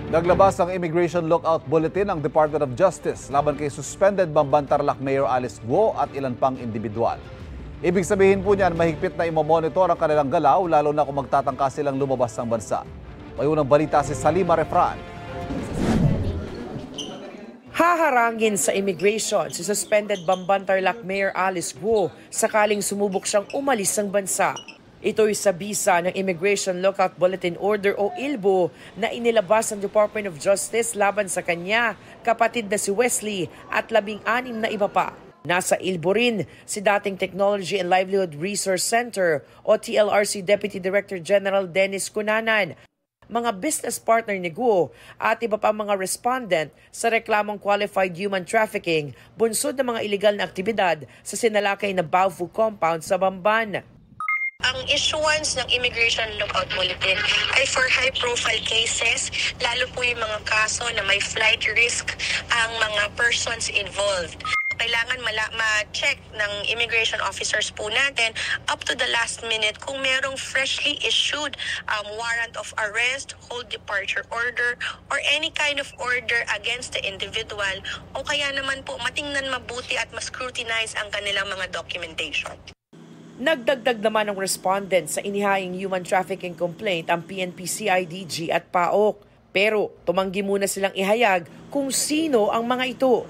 Naglabas ang Immigration Lookout Bulletin ng Department of Justice laban kay suspended Bamban Tarlac Mayor Alice Guo at ilan pang individual. Ibig sabihin po niyan, mahigpit na imomonitor ang kanilang galaw lalo na kung magtatangka silang lumabas ng bansa. May unang balita si Salima Refran. Haharangin sa immigration si suspended Bamban Tarlac Mayor Alice Guo sakaling sumubok siyang umalis ng bansa. Ito'y sa bisa ng Immigration Lookout Bulletin Order o ILBO na inilabas ng Department of Justice laban sa kanya, kapatid na si Wesley at 16 na iba pa. Nasa ILBO rin si dating Technology and Livelihood Resource Center o TLRC Deputy Director General Dennis Cunanan, mga business partner ni Guo at iba pa mga respondent sa reklamong qualified human trafficking, bunsod ng mga iligal na aktibidad sa sinalakay na Baofu compound sa Bamban. Ang issuance ng Immigration Lookout Bulletin ay for high-profile cases, lalo po yung mga kaso na may flight risk ang mga persons involved. Kailangan ma-check ng immigration officers po natin up to the last minute kung merong freshly issued warrant of arrest, hold departure order, or any kind of order against the individual, o kaya naman po matingnan mabuti at ma-scrutinize ang kanilang mga documentation. Nagdagdag naman ng respondent sa inihaing human trafficking complaint ang PNP-CIDG at PAOK. Pero tumanggi muna silang ihayag kung sino ang mga ito.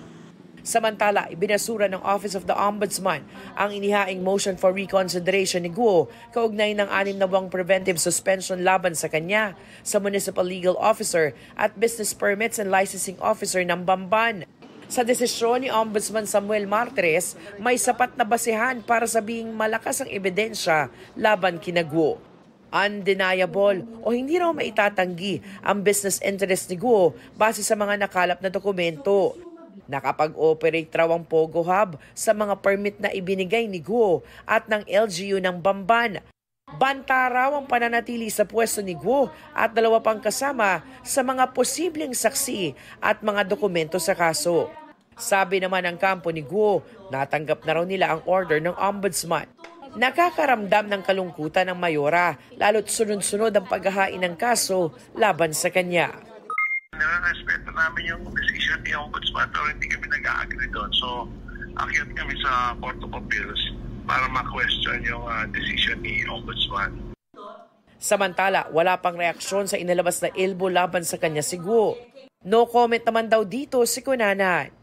Samantala, ibinasura ng Office of the Ombudsman ang inihaing motion for reconsideration ni Guo kaugnay ng 6 na buwang preventive suspension laban sa kanya, sa Municipal Legal Officer at Business Permits and Licensing Officer ng Bamban. Sa desisyon ni Ombudsman Samuel Martires, may sapat na basehan para sabihing malakas ang ebidensya laban kina Guo. Undeniable o hindi raw maitatanggi ang business interest ni Guo base sa mga nakalap na dokumento. Nakapag-operate raw ang Pogo Hub sa mga permit na ibinigay ni Guo at ng LGU ng Bamban. Banta raw ang pananatili sa pwesto ni Guo at 2 pang kasama sa mga posibleng saksi at mga dokumento sa kaso. Sabi naman ng kampo ni Guo, natanggap na raw nila ang order ng Ombudsman. Nakakaramdam ng kalungkutan ng mayora, lalo't sunod-sunod ang paghahain ng kaso laban sa kanya. Nire-respeto namin yung decision ni Ombudsman pero hindi kami nag-agree doon. So, akyat kami sa Court of Appeals para ma-question yung decision ni Ombudsman. Samantala, wala pang reaksyon sa inilabas na ILBO laban sa kanya si Guo. No comment naman daw dito si Cunanan.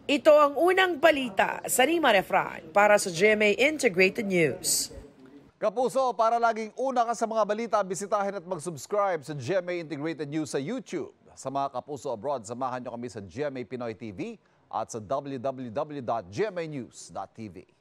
Ito ang unang balita sa Salima Refran para sa GMA Integrated News. Kapuso, para laging una ka sa mga balita, bisitahin at mag-subscribe sa GMA Integrated News sa YouTube. Sa mga kapuso abroad, samahan nyo kami sa GMA Pinoy TV at sa www.gmanews.tv.